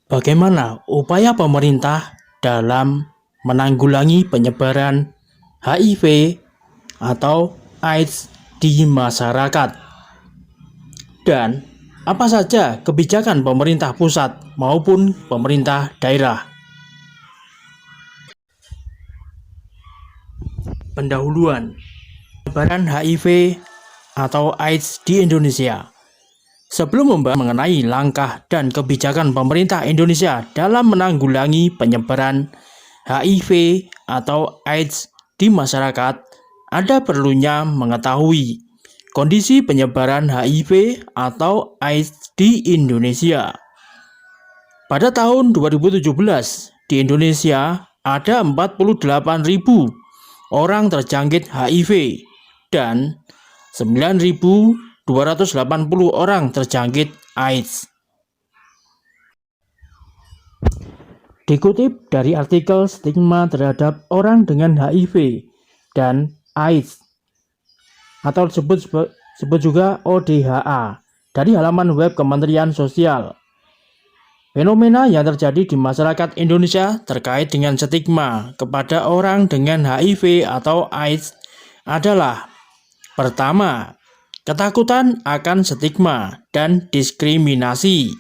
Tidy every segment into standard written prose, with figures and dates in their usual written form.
Bagaimana upaya pemerintah dalam menanggulangi penyebaran HIV atau AIDS di masyarakat? Dan apa saja kebijakan pemerintah pusat maupun pemerintah daerah? Pendahuluan penyebaran HIV atau AIDS di Indonesia. Sebelum membahas mengenai langkah dan kebijakan pemerintah Indonesia dalam menanggulangi penyebaran HIV atau AIDS di masyarakat, ada perlunya mengetahui kondisi penyebaran HIV atau AIDS di Indonesia. Pada tahun 2017, di Indonesia ada 48.000 orang terjangkit HIV dan 9.280 orang terjangkit AIDS. Dikutip dari artikel stigma terhadap orang dengan HIV dan AIDS atau disebut juga ODHA dari halaman web Kementerian Sosial. Fenomena yang terjadi di masyarakat Indonesia terkait dengan stigma kepada orang dengan HIV atau AIDS adalah: pertama, ketakutan akan stigma dan diskriminasi.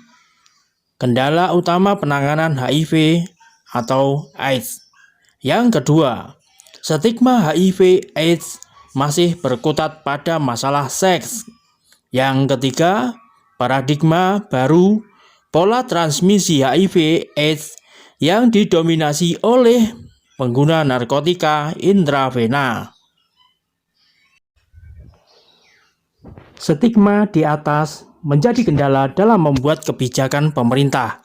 Kendala utama penanganan HIV atau AIDS. Yang kedua, stigma HIV AIDS masih berkutat pada masalah seks. Yang ketiga, paradigma baru pola transmisi HIV AIDS yang didominasi oleh pengguna narkotika intravena. Stigma di atas menjadi kendala dalam membuat kebijakan pemerintah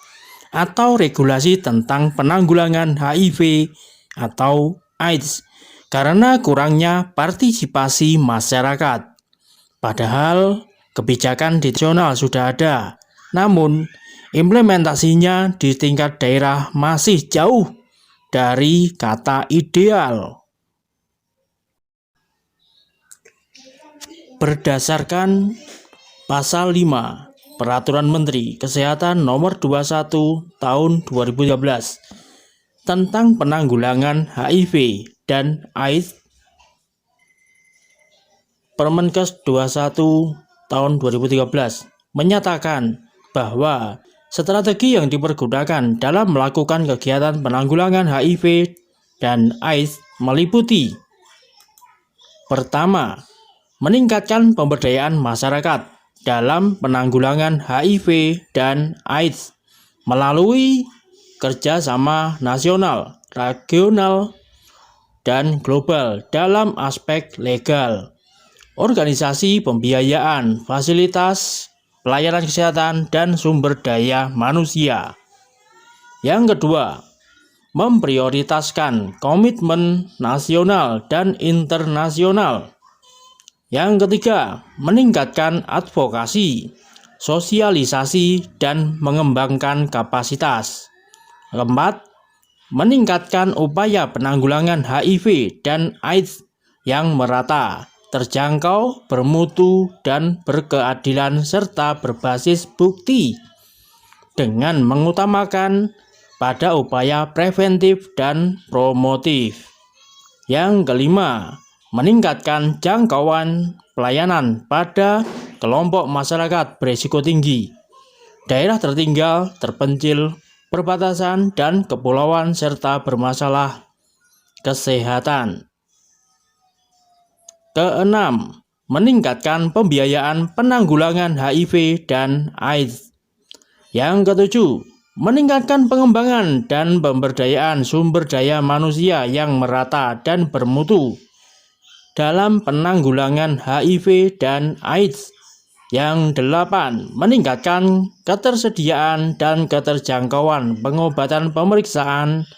atau regulasi tentang penanggulangan HIV atau AIDS karena kurangnya partisipasi masyarakat. Padahal kebijakan nasional sudah ada, namun implementasinya di tingkat daerah masih jauh dari kata ideal. Berdasarkan Pasal 5 Peraturan Menteri Kesehatan Nomor 21 Tahun 2013 tentang penanggulangan HIV dan AIDS, Permenkes 21 tahun 2013 menyatakan bahwa strategi yang dipergunakan dalam melakukan kegiatan penanggulangan HIV dan AIDS meliputi: pertama, meningkatkan pemberdayaan masyarakat dalam penanggulangan HIV dan AIDS melalui kerjasama nasional, regional, dan global dalam aspek legal, organisasi pembiayaan, fasilitas, pelayanan kesehatan, dan sumber daya manusia. Yang kedua, memprioritaskan komitmen nasional dan internasional. Yang ketiga, meningkatkan advokasi, sosialisasi, dan mengembangkan kapasitas. Keempat, meningkatkan upaya penanggulangan HIV dan AIDS yang merata, terjangkau, bermutu, dan berkeadilan serta berbasis bukti dengan mengutamakan pada upaya preventif dan promotif. Yang kelima, meningkatkan jangkauan pelayanan pada kelompok masyarakat berisiko tinggi, daerah tertinggal, terpencil, perbatasan, dan kepulauan serta bermasalah kesehatan. Keenam, meningkatkan pembiayaan penanggulangan HIV dan AIDS. Yang ketujuh, meningkatkan pengembangan dan pemberdayaan sumber daya manusia yang merata dan bermutu dalam penanggulangan HIV dan AIDS. Yang delapan, meningkatkan ketersediaan dan keterjangkauan pengobatan pemeriksaan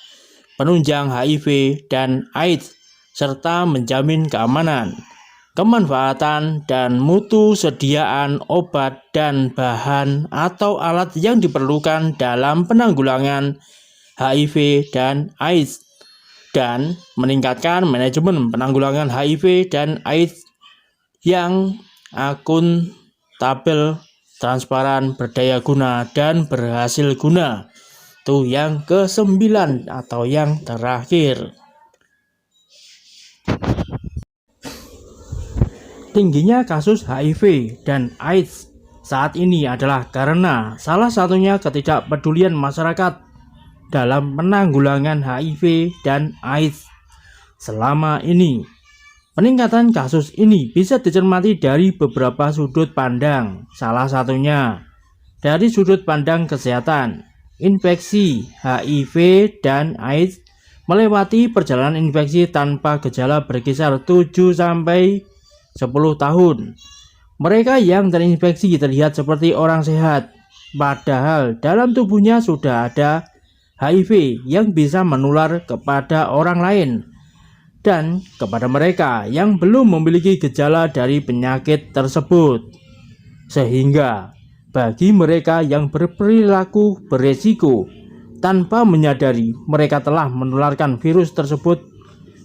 penunjang HIV dan AIDS serta menjamin keamanan, kemanfaatan, dan mutu sediaan obat dan bahan atau alat yang diperlukan dalam penanggulangan HIV dan AIDS, dan meningkatkan manajemen penanggulangan HIV dan AIDS yang akuntabel, transparan, berdaya guna, dan berhasil guna Itu yang ke-9 atau yang terakhir. Tingginya kasus HIV dan AIDS saat ini adalah karena salah satunya ketidakpedulian masyarakat dalam penanggulangan HIV dan AIDS selama ini. Peningkatan kasus ini bisa dicermati dari beberapa sudut pandang, salah satunya dari sudut pandang kesehatan. Infeksi HIV dan AIDS melewati perjalanan infeksi tanpa gejala berkisar 7-10 tahun. Mereka yang terinfeksi terlihat seperti orang sehat, padahal dalam tubuhnya sudah ada HIV yang bisa menular kepada orang lain dan kepada mereka yang belum memiliki gejala dari penyakit tersebut. Sehingga bagi mereka yang berperilaku beresiko tanpa menyadari mereka telah menularkan virus tersebut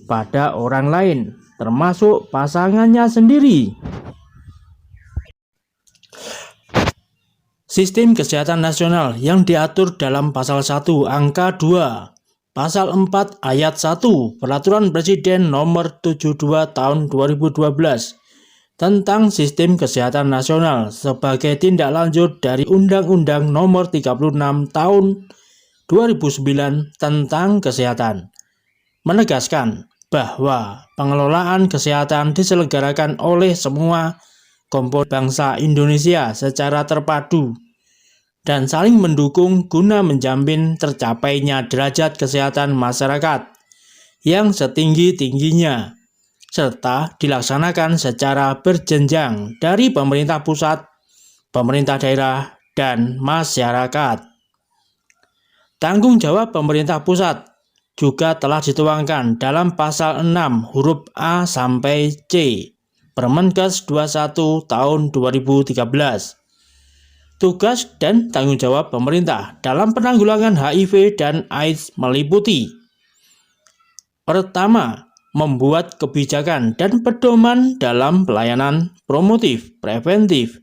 pada orang lain, termasuk pasangannya sendiri. Sistem Kesehatan Nasional yang diatur dalam Pasal 1 Angka 2, Pasal 4 Ayat 1 Peraturan Presiden Nomor 72 Tahun 2012 tentang Sistem Kesehatan Nasional sebagai tindak lanjut dari Undang-Undang Nomor 36 Tahun 2009 tentang Kesehatan, menegaskan bahwa pengelolaan kesehatan diselenggarakan oleh semua komponen bangsa Indonesia secara terpadu dan saling mendukung guna menjamin tercapainya derajat kesehatan masyarakat yang setinggi-tingginya, serta dilaksanakan secara berjenjang dari pemerintah pusat, pemerintah daerah, dan masyarakat. Tanggung jawab pemerintah pusat juga telah dituangkan dalam Pasal 6 huruf A sampai C Permenkes 21 tahun 2013. Tugas dan tanggung jawab pemerintah dalam penanggulangan HIV dan AIDS meliputi: pertama, membuat kebijakan dan pedoman dalam pelayanan promotif, preventif,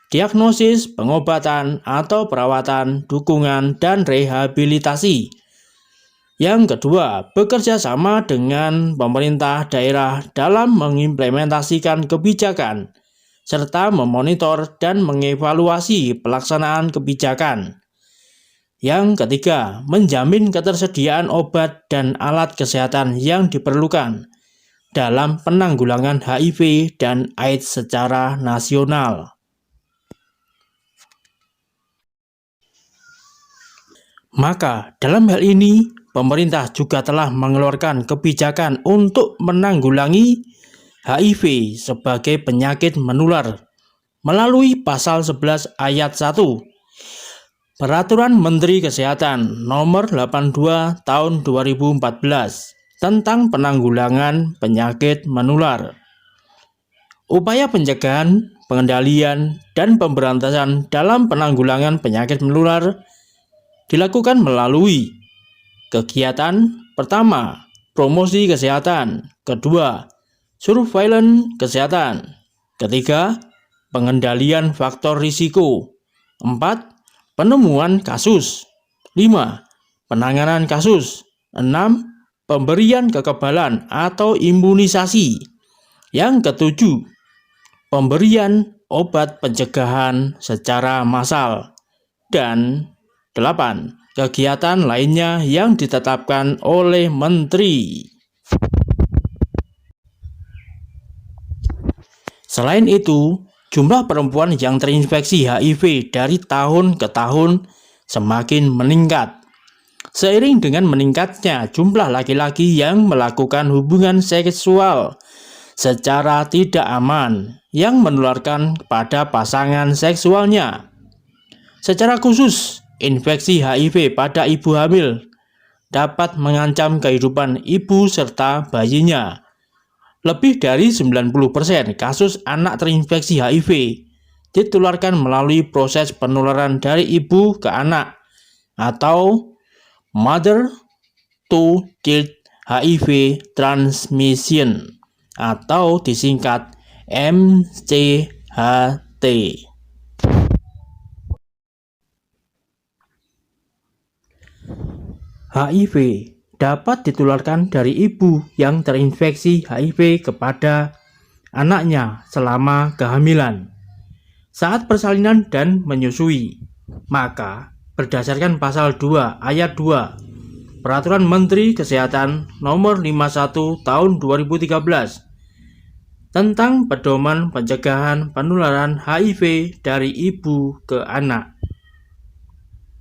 diagnosis, pengobatan atau perawatan, dukungan, dan rehabilitasi. Yang kedua, bekerja sama dengan pemerintah daerah dalam mengimplementasikan kebijakan, serta memonitor dan mengevaluasi pelaksanaan kebijakan. Yang ketiga, menjamin ketersediaan obat dan alat kesehatan yang diperlukan dalam penanggulangan HIV dan AIDS secara nasional. Maka dalam hal ini, pemerintah juga telah mengeluarkan kebijakan untuk menanggulangi HIV sebagai penyakit menular melalui Pasal 11 Ayat 1 Peraturan Menteri Kesehatan Nomor 82 Tahun 2014 tentang penanggulangan penyakit menular. Upaya pencegahan, pengendalian, dan pemberantasan dalam penanggulangan penyakit menular dilakukan melalui kegiatan pertama, promosi kesehatan, kedua, surveillance kesehatan, ketiga, pengendalian faktor risiko, 4, penemuan kasus, 5, penanganan kasus, 6, pemberian kekebalan atau imunisasi, yang ketujuh, pemberian obat pencegahan secara massal, dan 8. Kegiatan lainnya yang ditetapkan oleh Menteri. Selain itu, jumlah perempuan yang terinfeksi HIV dari tahun ke tahun semakin meningkat. Seiring dengan meningkatnya jumlah laki-laki yang melakukan hubungan seksual secara tidak aman yang menularkan kepada pasangan seksualnya. Secara khusus, infeksi HIV pada ibu hamil dapat mengancam kehidupan ibu serta bayinya. Lebih dari 90% kasus anak terinfeksi HIV ditularkan melalui proses penularan dari ibu ke anak atau mother to child HIV transmission atau disingkat MCHT. HIV dapat ditularkan dari ibu yang terinfeksi HIV kepada anaknya selama kehamilan, saat persalinan dan menyusui. Maka berdasarkan pasal 2 ayat 2 Peraturan Menteri Kesehatan Nomor 51 Tahun 2013 tentang pedoman pencegahan penularan HIV dari ibu ke anak.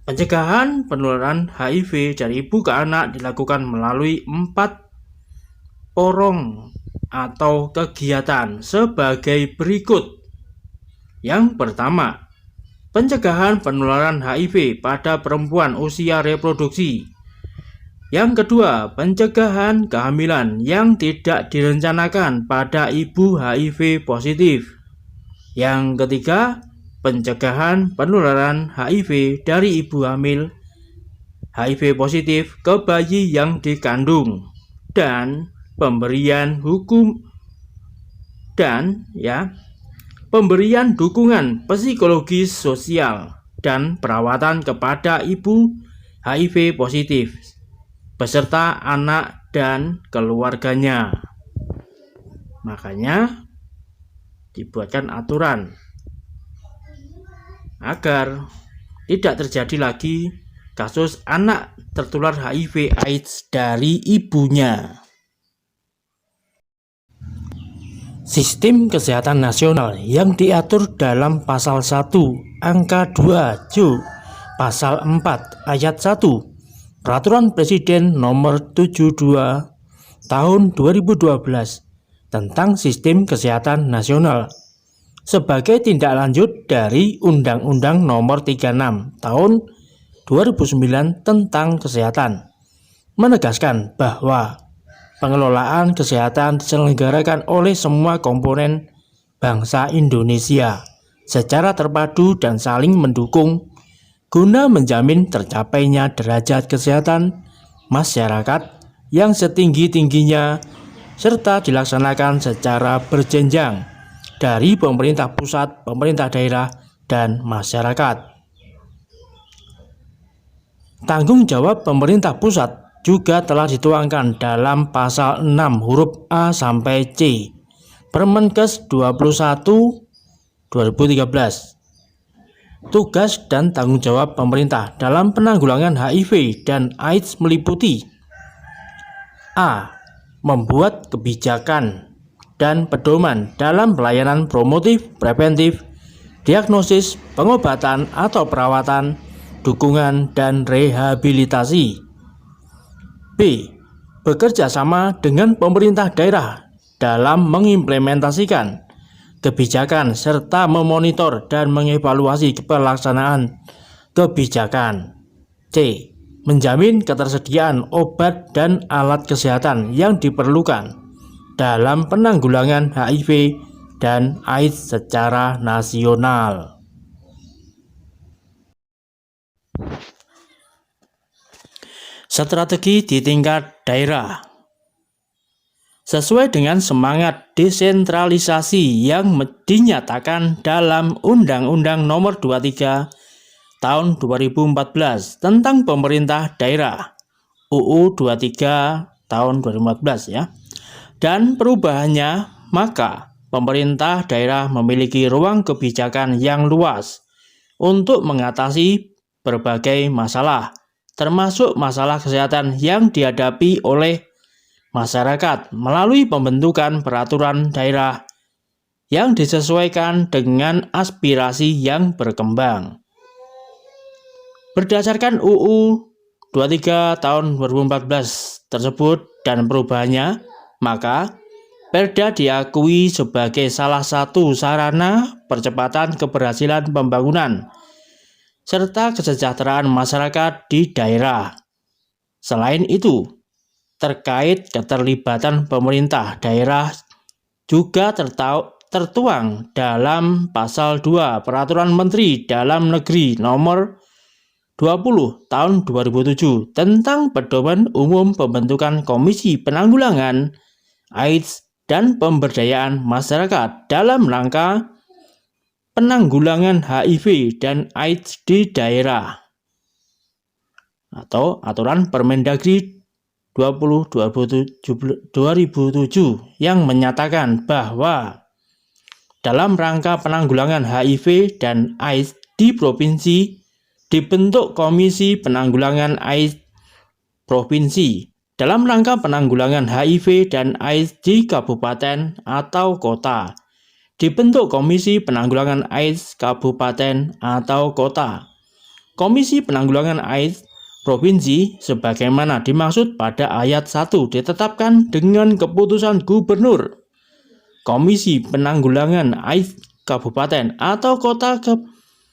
Pencegahan penularan HIV dari ibu ke anak dilakukan melalui 4 porong atau kegiatan sebagai berikut. Yang pertama, pencegahan penularan HIV pada perempuan usia reproduksi. Yang kedua, pencegahan kehamilan yang tidak direncanakan pada ibu HIV positif. Yang ketiga, pencegahan penularan HIV dari ibu hamil HIV positif ke bayi yang dikandung, dan pemberian dukungan psikologis sosial dan perawatan kepada ibu HIV positif beserta anak dan keluarganya. Makanya dibuatkan aturan agar tidak terjadi lagi kasus anak tertular HIV AIDS dari ibunya. Sistem Kesehatan Nasional yang diatur dalam Pasal 1 Angka 2 J Pasal 4 Ayat 1 Peraturan Presiden Nomor 72 Tahun 2012 tentang Sistem Kesehatan Nasional sebagai tindak lanjut dari Undang-Undang Nomor 36 Tahun 2009 tentang Kesehatan, menegaskan bahwa pengelolaan kesehatan diselenggarakan oleh semua komponen bangsa Indonesia secara terpadu dan saling mendukung guna menjamin tercapainya derajat kesehatan masyarakat yang setinggi-tingginya serta dilaksanakan secara berjenjang dari pemerintah pusat, pemerintah daerah, dan masyarakat. Tanggung jawab pemerintah pusat juga telah dituangkan dalam Pasal 6 huruf A sampai C Permenkes 21 2013. Tugas dan tanggung jawab pemerintah dalam penanggulangan HIV dan AIDS meliputi: A. Membuat kebijakan dan pedoman dalam pelayanan promotif, preventif, diagnosis, pengobatan atau perawatan, dukungan, dan rehabilitasi. B. Bekerja sama dengan pemerintah daerah dalam mengimplementasikan kebijakan serta memonitor dan mengevaluasi pelaksanaan kebijakan. C. Menjamin ketersediaan obat dan alat kesehatan yang diperlukan dalam penanggulangan HIV dan AIDS secara nasional. Strategi di tingkat daerah. Sesuai dengan semangat desentralisasi yang dinyatakan dalam Undang-Undang Nomor 23 Tahun 2014 tentang Pemerintah Daerah UU 23 Tahun 2014 dan perubahannya, maka pemerintah daerah memiliki ruang kebijakan yang luas untuk mengatasi berbagai masalah, termasuk masalah kesehatan yang dihadapi oleh masyarakat melalui pembentukan peraturan daerah yang disesuaikan dengan aspirasi yang berkembang. Berdasarkan UU 23 tahun 2014 tersebut dan perubahannya, maka Perda diakui sebagai salah satu sarana percepatan keberhasilan pembangunan serta kesejahteraan masyarakat di daerah. Selain itu, terkait keterlibatan pemerintah daerah juga tertuang dalam Pasal 2 Peraturan Menteri Dalam Negeri Nomor 20 Tahun 2007 tentang Pedoman Umum Pembentukan Komisi Penanggulangan AIDS dan Pemberdayaan Masyarakat dalam rangka penanggulangan HIV dan AIDS di daerah. atau Aturan Permendagri 20/2007 yang menyatakan bahwa dalam rangka penanggulangan HIV dan AIDS di provinsi dibentuk Komisi Penanggulangan AIDS Provinsi. Dalam rangka penanggulangan HIV dan AIDS di kabupaten atau kota dibentuk Komisi Penanggulangan AIDS Kabupaten atau Kota. Komisi Penanggulangan AIDS Provinsi sebagaimana dimaksud pada ayat 1 ditetapkan dengan keputusan Gubernur. Komisi Penanggulangan AIDS Kabupaten atau Kota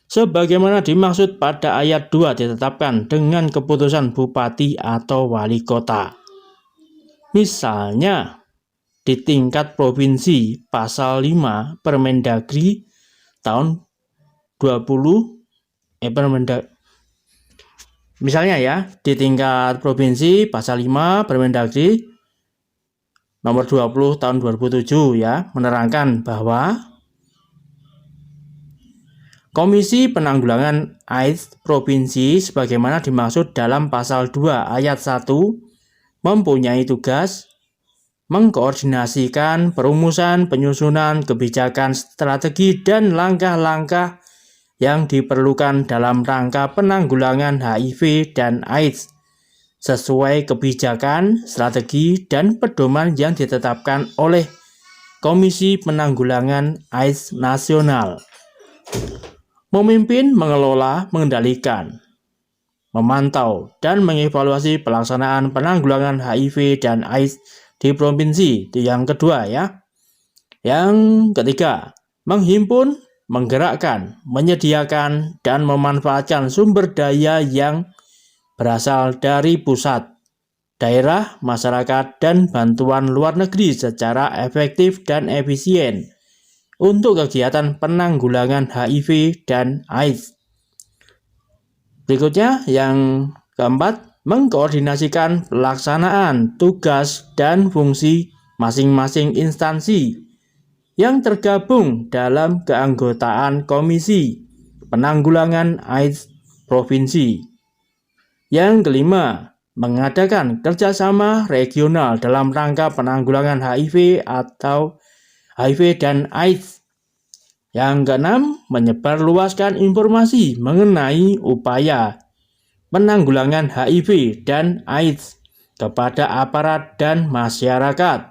sebagaimana dimaksud pada ayat 2 ditetapkan dengan keputusan Bupati atau Wali Kota. Misalnya, di tingkat provinsi pasal 5 Permendagri tahun 20 misalnya ya, di tingkat provinsi pasal 5 Permendagri nomor 20 tahun 2007 ya, menerangkan bahwa Komisi Penanggulangan AIDS Provinsi sebagaimana dimaksud dalam pasal 2 ayat 1 mempunyai tugas mengkoordinasikan perumusan penyusunan kebijakan strategi dan langkah-langkah yang diperlukan dalam rangka penanggulangan HIV dan AIDS sesuai kebijakan, strategi, dan pedoman yang ditetapkan oleh Komisi Penanggulangan AIDS Nasional. Memimpin, mengelola, mengendalikan, memantau, dan mengevaluasi pelaksanaan penanggulangan HIV dan AIDS di provinsi. Itu yang kedua ya. Yang ketiga, menghimpun, menggerakkan, menyediakan, dan memanfaatkan sumber daya yang berasal dari pusat, daerah, masyarakat, dan bantuan luar negeri secara efektif dan efisien untuk kegiatan penanggulangan HIV dan AIDS. Berikutnya yang keempat, mengkoordinasikan pelaksanaan tugas dan fungsi masing-masing instansi yang tergabung dalam keanggotaan Komisi Penanggulangan AIDS Provinsi. Yang kelima, mengadakan kerjasama regional dalam rangka penanggulangan HIV atau HIV dan AIDS. Yang keenam, menyebarluaskan informasi mengenai upaya penanggulangan HIV dan AIDS kepada aparat dan masyarakat.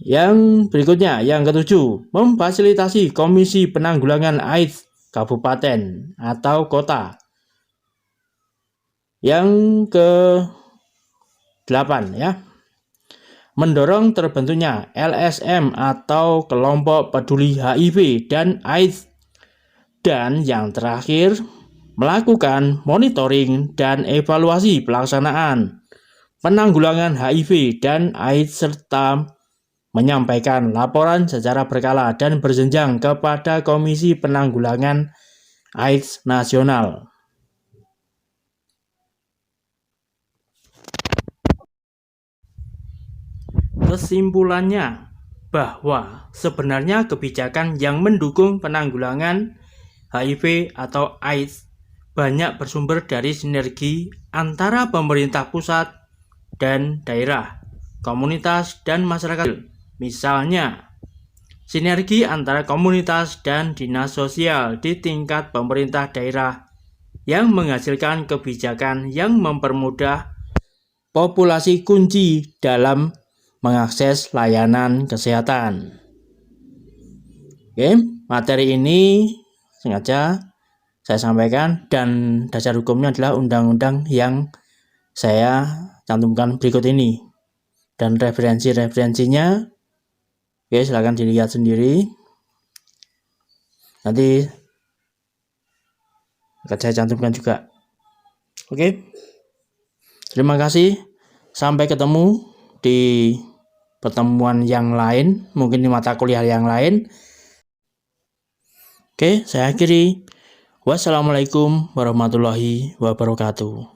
Yang berikutnya, yang ketujuh, memfasilitasi Komisi Penanggulangan AIDS Kabupaten atau Kota. Yang ke-8 ya, mendorong terbentuknya LSM atau Kelompok Peduli HIV dan AIDS. Dan yang terakhir, melakukan monitoring dan evaluasi pelaksanaan penanggulangan HIV dan AIDS serta menyampaikan laporan secara berkala dan berjenjang kepada Komisi Penanggulangan AIDS Nasional. Kesimpulannya bahwa sebenarnya kebijakan yang mendukung penanggulangan HIV atau AIDS banyak bersumber dari sinergi antara pemerintah pusat dan daerah, komunitas, dan masyarakat. Misalnya, sinergi antara komunitas dan dinas sosial di tingkat pemerintah daerah yang menghasilkan kebijakan yang mempermudah populasi kunci dalam mengakses layanan kesehatan. Oke, materi ini sengaja saya sampaikan dan dasar hukumnya adalah undang-undang yang saya cantumkan berikut ini. Dan referensi-referensinya oke, silakan dilihat sendiri. Nanti akan saya cantumkan juga. Oke. Terima kasih. Sampai ketemu di pertemuan yang lain, mungkin di mata kuliah yang lain. Oke, saya akhiri. Wassalamualaikum warahmatullahi wabarakatuh.